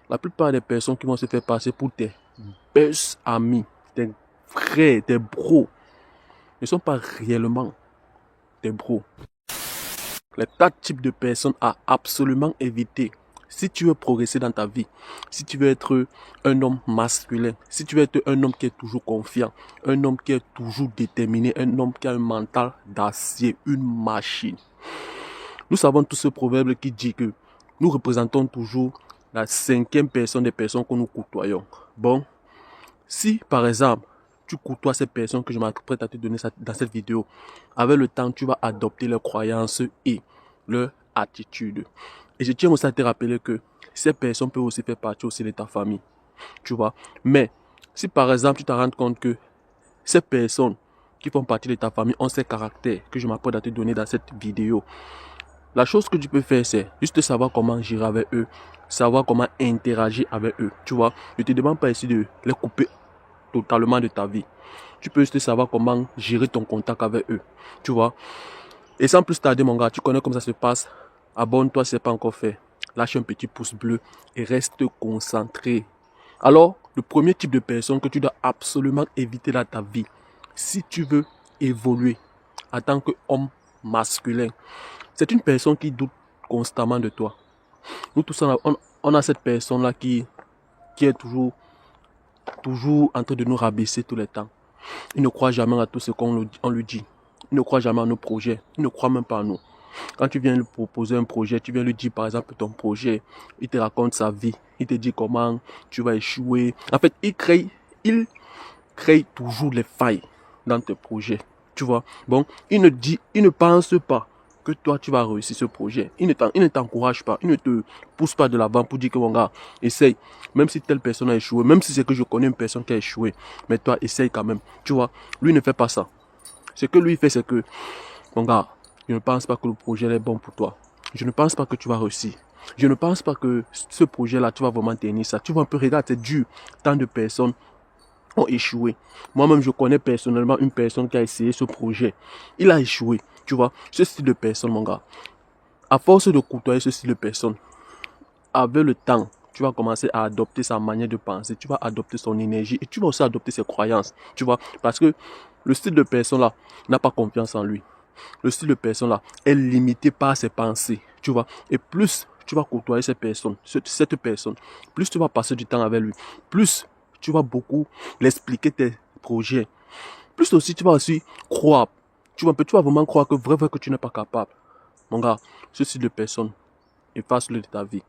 La plupart des personnes qui vont se faire passer pour tes best amis, tes frères, tes bros, ne sont pas réellement tes bros. Les 4 types de personnes à absolument éviter si tu veux progresser dans ta vie, si tu veux être un homme masculin, si tu veux être un homme qui est toujours confiant, un homme qui est toujours déterminé, un homme qui a un mental d'acier, une machine. Nous savons tous ce proverbe qui dit que nous représentons toujours la 5e personne des personnes que nous côtoyons. Bon, si par exemple, tu côtoies ces personnes que je m'apprête à te donner dans cette vidéo, avec le temps, tu vas adopter leurs croyances et leur attitude. Et je tiens aussi à te rappeler que ces personnes peuvent aussi faire partie aussi de ta famille. Tu vois. Mais si par exemple, tu te rends compte que ces personnes qui font partie de ta famille ont ces caractères que je m'apprête à te donner dans cette vidéo, la chose que tu peux faire, c'est juste savoir comment gérer avec eux, savoir comment interagir avec eux. Tu vois. Je ne te demande pas ici de les couper totalement de ta vie. Tu peux juste savoir comment gérer ton contact avec eux. Tu vois. Et sans plus tarder, mon gars, tu connais comment ça se passe. Abonne-toi si ce n'est pas encore fait. Lâche un petit pouce bleu et reste concentré. Alors, le premier type de personne que tu dois absolument éviter dans ta vie, si tu veux évoluer en tant qu'homme masculin, c'est une personne qui doute constamment de toi. Nous tous, on a cette personne-là qui est toujours en train de nous rabaisser tout le temps. Il ne croit jamais à tout ce qu'on lui dit. Il ne croit jamais à nos projets. Il ne croit même pas à nous. Quand tu viens lui proposer un projet, tu viens lui dire par exemple ton projet, il te raconte sa vie, il te dit comment tu vas échouer. En fait, il crée toujours les failles dans tes projets. Tu vois. Bon, il ne pense pas que toi tu vas réussir ce projet. Il ne t'encourage pas, il ne te pousse pas de l'avant pour dire que mon gars, essaye. Même si telle personne a échoué, même si c'est que je connais une personne qui a échoué, mais toi essaye quand même. Tu vois, lui ne fait pas ça. Ce que lui fait, c'est que, mon gars, je ne pense pas que le projet est bon pour toi. Je ne pense pas que tu vas réussir. Je ne pense pas que ce projet-là, tu vas vraiment tenir ça. Tu vois un peu, regarde, c'est dur. Tant de personnes ont échoué. Moi-même, je connais personnellement une personne qui a essayé ce projet. Il a échoué. Tu vois, ce style de personne, mon gars. À force de côtoyer ce style de personne, avec le temps, tu vas commencer à adopter sa manière de penser. Tu vas adopter son énergie et tu vas aussi adopter ses croyances. Tu vois, parce que le style de personne-là n'a pas confiance en lui. Le style de personne-là est limité par ses pensées. Tu vois, et plus tu vas côtoyer cette personne, plus tu vas passer du temps avec lui, plus tu vas beaucoup l'expliquer tes projets, plus aussi tu vas aussi croire. Tu vas vraiment croire que vrai que tu n'es pas capable. Mon gars, ce style de personne, efface-le de ta vie.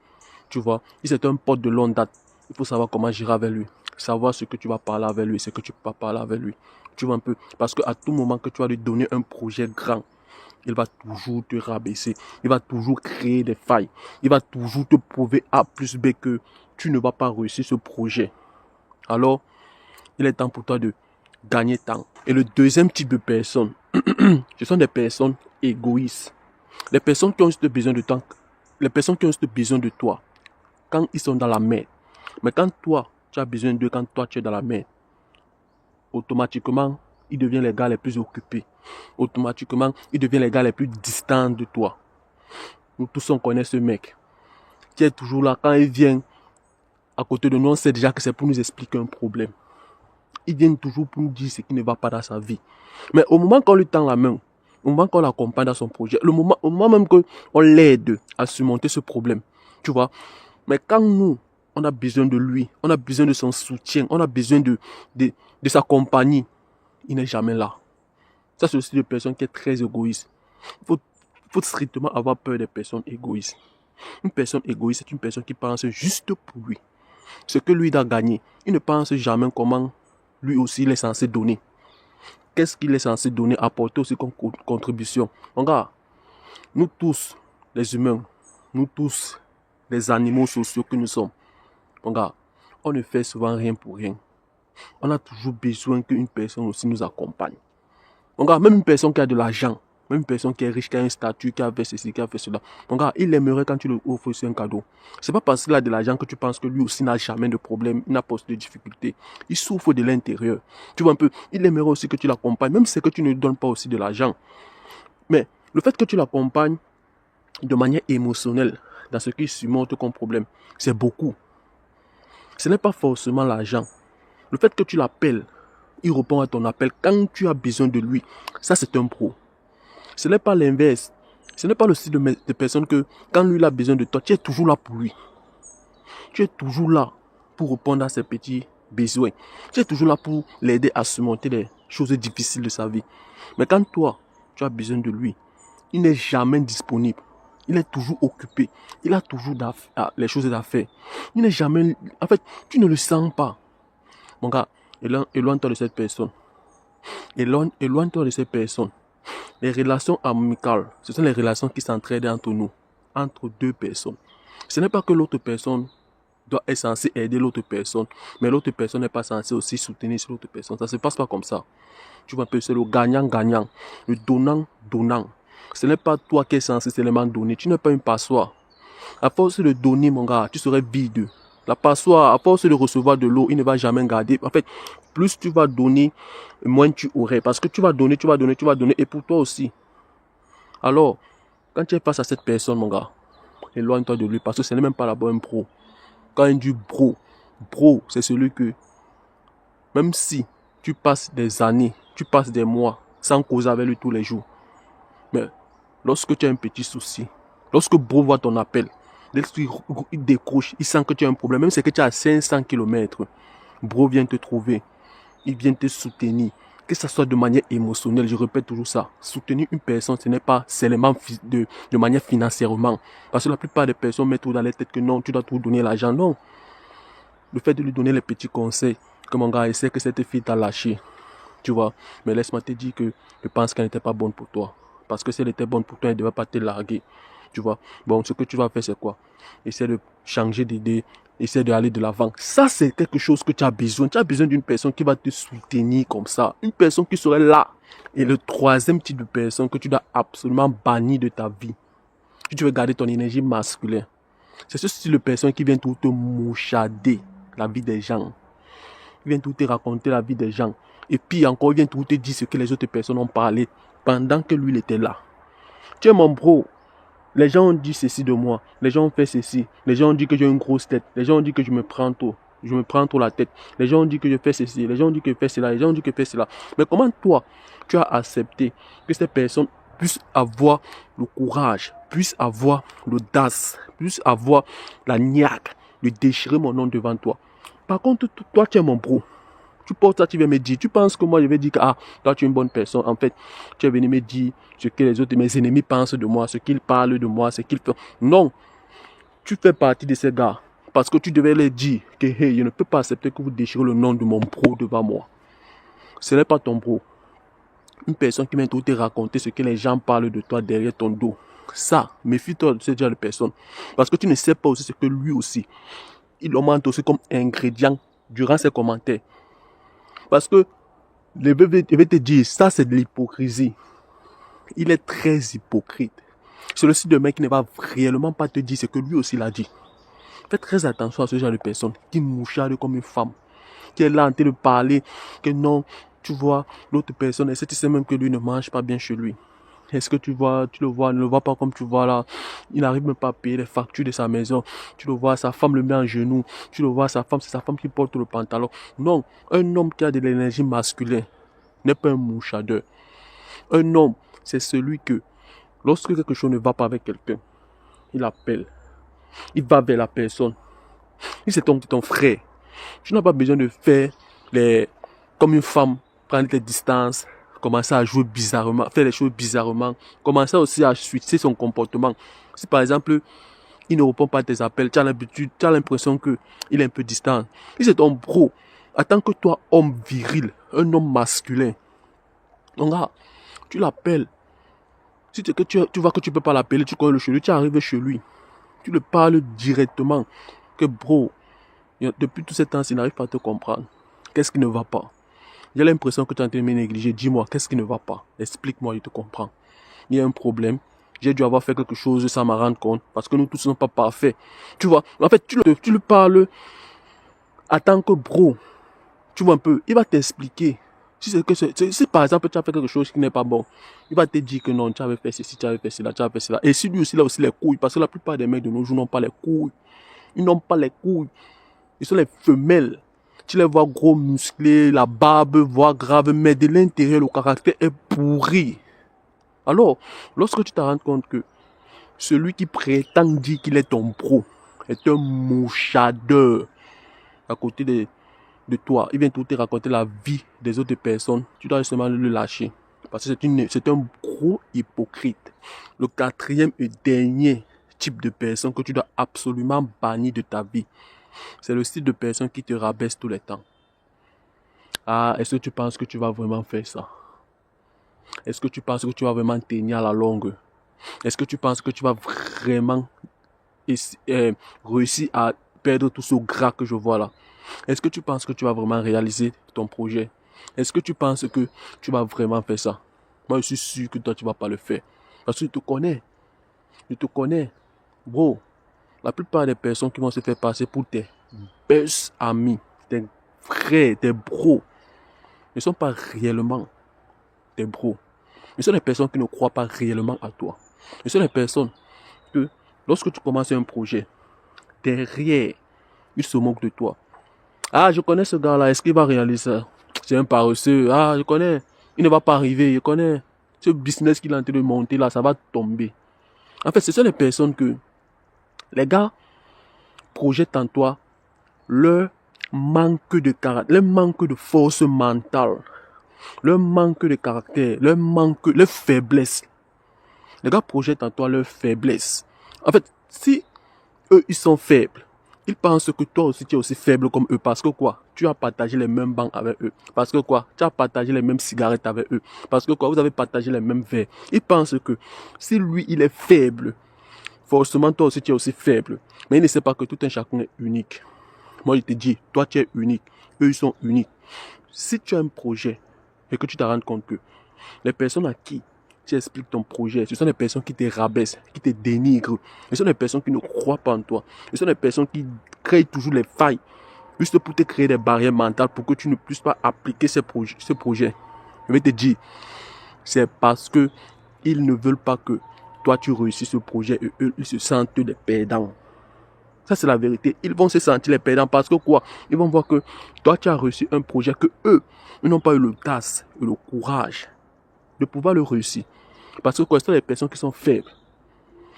Tu vois, si c'est un pote de longue date, il faut savoir comment gérer avec lui. Savoir ce que tu vas parler avec lui, ce que tu peux pas parler avec lui. Tu vois un peu, parce qu'à tout moment que tu vas lui donner un projet grand, il va toujours te rabaisser. Il va toujours créer des failles. Il va toujours te prouver A plus B que tu ne vas pas réussir ce projet. Alors, il est temps pour toi de gagner temps. Et le deuxième type de personnes, ce sont des personnes égoïstes. Les personnes qui ont juste besoin de temps. Les personnes qui ont juste besoin de toi quand ils sont dans la mer. Mais quand toi, tu as besoin d'eux, quand toi, tu es dans la mer, automatiquement, ils deviennent les gars les plus occupés. Automatiquement, ils deviennent les gars les plus distants de toi. Nous tous, on connaît ce mec qui est toujours là. Quand il vient à côté de nous, on sait déjà que c'est pour nous expliquer un problème. Il vient toujours pour nous dire ce qui ne va pas dans sa vie. Mais au moment qu'on lui tend la main, au moment qu'on l'accompagne dans son projet, au moment même qu'on l'aide à surmonter ce problème, tu vois. Mais quand nous, on a besoin de lui, on a besoin de son soutien, on a besoin de sa compagnie, il n'est jamais là. Ça, c'est aussi une personne qui est très égoïste. Il faut strictement avoir peur des personnes égoïstes. Une personne égoïste, c'est une personne qui pense juste pour lui. Ce que lui doit gagner. Il ne pense jamais comment lui aussi il est censé donner. Qu'est-ce qu'il est censé donner, apporter aussi comme contribution. Regarde, nous tous, les humains, nous tous, les animaux sociaux que nous sommes, regarde, on ne fait souvent rien pour rien. On a toujours besoin qu'une personne aussi nous accompagne. Regarde, même une personne qui a de l'argent, même une personne qui est riche, qui a un statut, qui a fait ceci, qui a fait cela. Regarde, il aimerait quand tu lui offres un cadeau. C'est pas parce qu'il a de l'argent que tu penses que lui aussi n'a jamais de problème, n'a pas de difficultés. Il souffre de l'intérieur. Tu vois un peu, il aimerait aussi que tu l'accompagnes, même si c'est que tu ne lui donnes pas aussi de l'argent. Mais le fait que tu l'accompagnes de manière émotionnelle dans ce qu'il surmonte comme problème, c'est beaucoup. Ce n'est pas forcément l'argent. Le fait que tu l'appelles, il répond à ton appel quand tu as besoin de lui. Ça, c'est un pro. Ce n'est pas l'inverse. Ce n'est pas le style de personne que quand lui il a besoin de toi, tu es toujours là pour lui. Tu es toujours là pour répondre à ses petits besoins. Tu es toujours là pour l'aider à surmonter les choses difficiles de sa vie. Mais quand toi, tu as besoin de lui, il n'est jamais disponible. Il est toujours occupé. Il a toujours les choses à faire. Il n'est jamais... En fait, tu ne le sens pas. Mon gars, éloigne-toi de cette personne. Éloigne-toi de cette personne. Les relations amicales, ce sont les relations qui s'entraident entre nous, entre deux personnes. Ce n'est pas que l'autre personne est censée aider l'autre personne, mais l'autre personne n'est pas censée aussi soutenir l'autre personne. Ça ne se passe pas comme ça. Tu vois un peu, c'est le gagnant-gagnant, le donnant-donnant. Ce n'est pas toi qui es censé seulement donner. Tu n'es pas une passoire. À force de donner, mon gars, tu serais vide. La passoire, à force de recevoir de l'eau, il ne va jamais garder. En fait, plus tu vas donner, moins tu aurais. Parce que tu vas donner, et pour toi aussi. Alors, quand tu es face à cette personne, mon gars, éloigne-toi de lui, parce que ce n'est même pas la bonne pro. Quand il dit bro, c'est celui que, même si tu passes des années, tu passes des mois, sans causer avec lui tous les jours, mais lorsque tu as un petit souci, lorsque bro voit ton appel, il décroche, il sent que tu as un problème, même si que tu es à 500 km, bro vient te trouver, il vient te soutenir, que ce soit de manière émotionnelle, je répète toujours ça, soutenir une personne, ce n'est pas seulement de manière financièrement, parce que la plupart des personnes mettent tout dans la tête que non, tu dois tout donner l'argent, non. Le fait de lui donner les petits conseils, que mon gars, essaie que cette fille t'a lâché, tu vois, mais laisse-moi te dire que je pense qu'elle n'était pas bonne pour toi, parce que si elle était bonne pour toi, elle ne devait pas te larguer. Tu vois, bon, ce que tu vas faire, c'est quoi? Essaie de changer d'idée, essaie d'aller de l'avant. Ça, c'est quelque chose que tu as besoin. Tu as besoin d'une personne qui va te soutenir comme ça. Une personne qui serait là. Et le troisième type de personne que tu dois absolument bannir de ta vie, si tu veux garder ton énergie masculine, c'est ce style de personne qui vient tout te mouchader la vie des gens. Il vient tout te raconter la vie des gens. Et puis encore, il vient tout te dire ce que les autres personnes ont parlé pendant que lui, il était là. Tu es mon bro. Les gens ont dit ceci de moi, les gens ont fait ceci, les gens ont dit que j'ai une grosse tête, les gens ont dit que je me prends trop la tête, les gens ont dit que je fais ceci, les gens ont dit que je fais cela, les gens ont dit que je fais cela. Mais comment toi, tu as accepté que ces personnes puissent avoir le courage, puissent avoir l'audace, puissent avoir la niaque de déchirer mon nom devant toi? Par contre, toi, tu es mon bro. Tu portes ça, tu viens me dire. Tu penses que moi, je vais dire que toi, tu es une bonne personne. En fait, tu es venu me dire ce que les autres, mes ennemis pensent de moi, ce qu'ils parlent de moi, ce qu'ils font. Non, tu fais partie de ces gars. Parce que tu devais leur dire que, hey, je ne peux pas accepter que vous déchirez le nom de mon bro devant moi. Ce n'est pas ton bro. Une personne qui vient te raconter ce que les gens parlent de toi derrière ton dos. Ça, méfie-toi de ce genre de personne. Parce que tu ne sais pas aussi ce que lui aussi, il augmente aussi comme ingrédient durant ses commentaires. Parce que, je vais te dire, ça c'est de l'hypocrisie. Il est très hypocrite. C'est le style de mec qui ne va réellement pas te dire ce que lui aussi l'a dit. Fais très attention à ce genre de personne qui moucharde comme une femme. Qui est là en train de parler que non, tu vois, l'autre personne, est-ce que tu sais même que lui ne mange pas bien chez lui? Est-ce que tu le vois, ne le vois pas comme tu vois là. Il n'arrive même pas à payer les factures de sa maison. Tu le vois, sa femme le met en genou. Tu le vois, sa femme, c'est sa femme qui porte le pantalon. Non, un homme qui a de l'énergie masculine n'est pas un mouchardeur. Un homme, c'est celui que, lorsque quelque chose ne va pas avec quelqu'un, il appelle. Il va vers la personne. Si c'est ton frère, tu n'as pas besoin de faire comme une femme, prendre tes distances, commencer à jouer bizarrement, faire les choses bizarrement, commencer aussi à switcher son comportement. Si par exemple, il ne répond pas à tes appels, tu as l'impression qu'il est un peu distant. Si c'est ton bro, attends que toi, homme viril, un homme masculin, donc là, tu l'appelles. Si tu vois que tu ne peux pas l'appeler, tu connais le chez lui, tu arrives chez lui. Tu le parles directement. Que bro, depuis tout ce temps, il n'arrive pas à te comprendre. Qu'est-ce qui ne va pas? J'ai l'impression que tu es en train de me négliger. Dis-moi, qu'est-ce qui ne va pas? Explique-moi, je te comprends. Il y a un problème. J'ai dû avoir fait quelque chose sans m'en rendre compte. Parce que nous tous ne sommes pas parfaits. Tu vois, en fait, tu le parles en tant que bro. Tu vois un peu, il va t'expliquer. Si par exemple tu as fait quelque chose qui n'est pas bon, il va te dire que non, tu avais fait ceci, tu avais fait cela, tu avais fait cela. Et si lui aussi, il a aussi les couilles, parce que la plupart des mecs de nos jours n'ont pas les couilles. Ils n'ont pas les couilles. Ils sont les femelles. Tu les vois gros musclés, la barbe, voix grave, mais de l'intérieur, le caractère est pourri. Alors, lorsque tu te rends compte que celui qui prétend dire qu'il est ton pro est un mouchardeur à côté de toi, il vient tout te raconter la vie des autres personnes, tu dois justement le lâcher. Parce que c'est un gros hypocrite. Le quatrième et dernier type de personne que tu dois absolument bannir de ta vie, c'est le style de personne qui te rabaisse tout le temps. Ah, est-ce que tu penses que tu vas vraiment faire ça? Est-ce que tu penses que tu vas vraiment tenir à la longue? Est-ce que tu penses que tu vas vraiment réussir à perdre tout ce gras que je vois là? Est-ce que tu penses que tu vas vraiment réaliser ton projet? Est-ce que tu penses que tu vas vraiment faire ça? Moi, je suis sûr que toi, tu ne vas pas le faire. Parce que je te connais. Je te connais. Bro, la plupart des personnes qui vont se faire passer pour tes best amis, tes frères, tes bros, ne sont pas réellement tes bros. Ce sont des personnes qui ne croient pas réellement à toi. Ce sont des personnes que, lorsque tu commences un projet, derrière, ils se moquent de toi. Ah, je connais ce gars-là, est-ce qu'il va réaliser ça? C'est un paresseux. Ah, je connais. Il ne va pas arriver, je connais. Ce business qu'il est en train de monter là, ça va tomber. En fait, ce sont les personnes que les gars projettent en toi leur manque de caractère, leur manque de force mentale, leur manque de caractère, leur faiblesse. Les gars projettent en toi leur faiblesse. En fait, si eux, ils sont faibles, ils pensent que toi aussi, tu es aussi faible comme eux. Parce que quoi? Tu as partagé les mêmes bancs avec eux. Parce que quoi? Tu as partagé les mêmes cigarettes avec eux. Parce que quoi? Vous avez partagé les mêmes verres. Ils pensent que si lui, il est faible, forcément, toi aussi, tu es aussi faible. Mais il ne sait pas que tout un chacun est unique. Moi, je te dis, toi, tu es unique. Eux, ils sont uniques. Si tu as un projet et que tu te rends compte que les personnes à qui tu expliques ton projet, ce sont des personnes qui te rabaissent, qui te dénigrent. Ce sont des personnes qui ne croient pas en toi. Ce sont des personnes qui créent toujours les failles, juste pour te créer des barrières mentales pour que tu ne puisses pas appliquer ce projet. Je vais te dire, c'est parce que ils ne veulent pas que toi tu réussisses ce projet et eux, ils se sentent des perdants. Ça, c'est la vérité. Ils vont se sentir les perdants parce que quoi? Ils vont voir que toi, tu as réussi un projet que eux, ils n'ont pas eu l'audace et le courage de pouvoir le réussir. Parce que quoi? Ce sont les personnes qui sont faibles.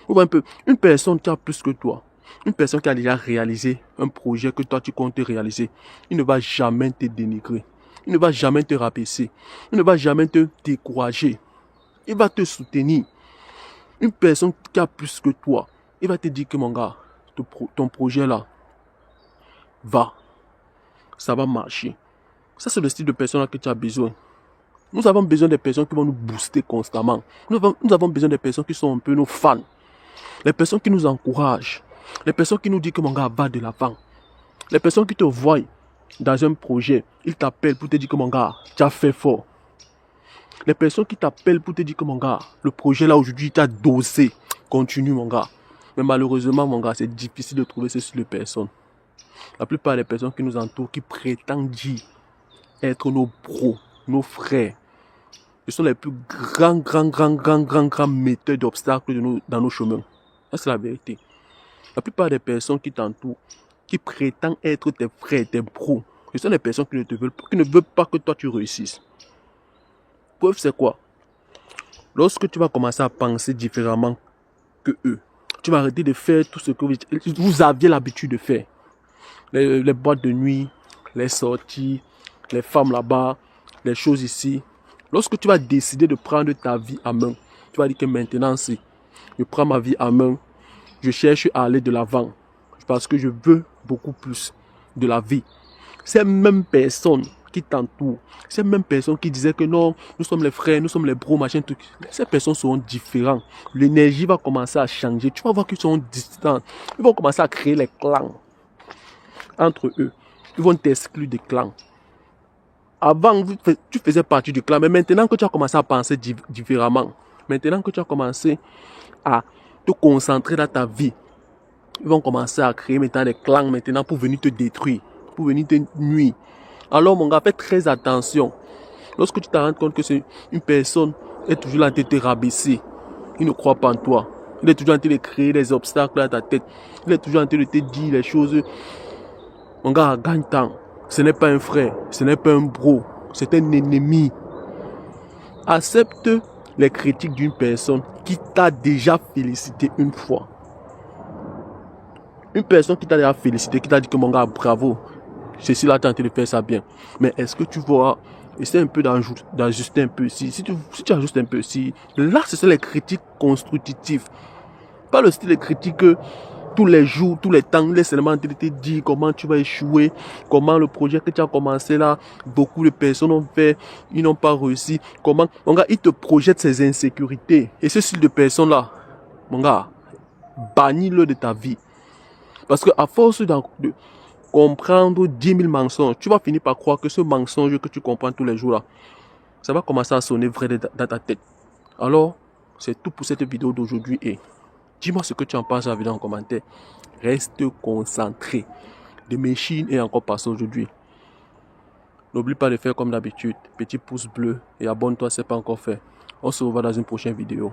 Vous voyez un peu, une personne qui a plus que toi, une personne qui a déjà réalisé un projet que toi, tu comptes réaliser, il ne va jamais te dénigrer. Il ne va jamais te rabaisser. Il ne va jamais te décourager. Il va te soutenir. Une personne qui a plus que toi, il va te dire que mon gars, ton projet là, ça va marcher. Ça, c'est le style de personne que tu as besoin. Nous avons besoin de personnes qui vont nous booster constamment. Nous avons besoin de personnes qui sont un peu nos fans. Les personnes qui nous encouragent. Les personnes qui nous disent que mon gars va de l'avant. Les personnes qui te voient dans un projet, ils t'appellent pour te dire que mon gars, tu as fait fort. Les personnes qui t'appellent pour te dire que mon gars, le projet là aujourd'hui, tu as dosé. Continue mon gars. Mais malheureusement mon gars, c'est difficile de trouver ce style de personnes. La plupart des personnes qui nous entourent, qui prétendent dire être nos pros, nos frères, ce sont les plus grands metteurs d'obstacles dans nos chemins. Ça, c'est la vérité. La plupart des personnes qui t'entourent, qui prétendent être tes frères, tes pros, ce sont des personnes qui ne veulent pas que toi tu réussisses. Preuve, c'est quoi? Lorsque tu vas commencer à penser différemment que eux, tu vas arrêter de faire tout ce que vous aviez l'habitude de faire. Les boîtes de nuit, les sorties, les femmes là-bas, les choses ici. Lorsque tu vas décider de prendre ta vie en main, tu vas dire que maintenant, je prends ma vie en main, je cherche à aller de l'avant parce que je veux beaucoup plus de la vie. Ces mêmes personnes qui t'entourent, ces mêmes personnes qui disaient que non, nous sommes les frères, nous sommes les bros, machin, tout. Ces personnes seront différentes. L'énergie va commencer à changer. Tu vas voir qu'ils seront distants. Ils vont commencer à créer les clans entre eux. Ils vont t'exclure des clans. Avant, tu faisais partie du clan, mais maintenant que tu as commencé à penser différemment, maintenant que tu as commencé à te concentrer dans ta vie, ils vont commencer à créer maintenant des clans maintenant pour venir te détruire, pour venir te nuire. Alors mon gars, fais très attention. Lorsque tu te rends compte que c'est une personne est toujours en train de te rabaisser, il ne croit pas en toi. Il est toujours en train de créer des obstacles à ta tête. Il est toujours en train de te dire les choses Mon gars, gagne temps. Ce n'est pas un frère, ce n'est pas un bro, c'est un ennemi. Accepte les critiques d'une personne qui t'a déjà félicité une fois. Une personne qui t'a déjà félicité, qui t'a dit que mon gars, bravo, ceci là, t'as tenté de faire ça bien. Mais est-ce que tu vas essayer un peu d'ajuster un peu si tu ajustes un peu là, ce sont les critiques constructives. Pas le style de critique que tous les jours, tous les temps, laisse seulement te dire comment tu vas échouer, comment le projet que tu as commencé là, beaucoup de personnes ont fait, ils n'ont pas réussi. Comment, mon gars, il te projette ses insécurités. Et ce style de personne là, mon gars, bannis-le de ta vie. Parce que à force de comprendre 10 000 mensonges, tu vas finir par croire que ce mensonge que tu comprends tous les jours là, ça va commencer à sonner vrai dans ta tête. Alors, c'est tout pour cette vidéo d'aujourd'hui et dis-moi ce que tu en penses à la vidéo en commentaire. Reste concentré. De machines est encore passé aujourd'hui. N'oublie pas de faire comme d'habitude. Petit pouce bleu et abonne-toi si ce n'est pas encore fait. On se revoit dans une prochaine vidéo.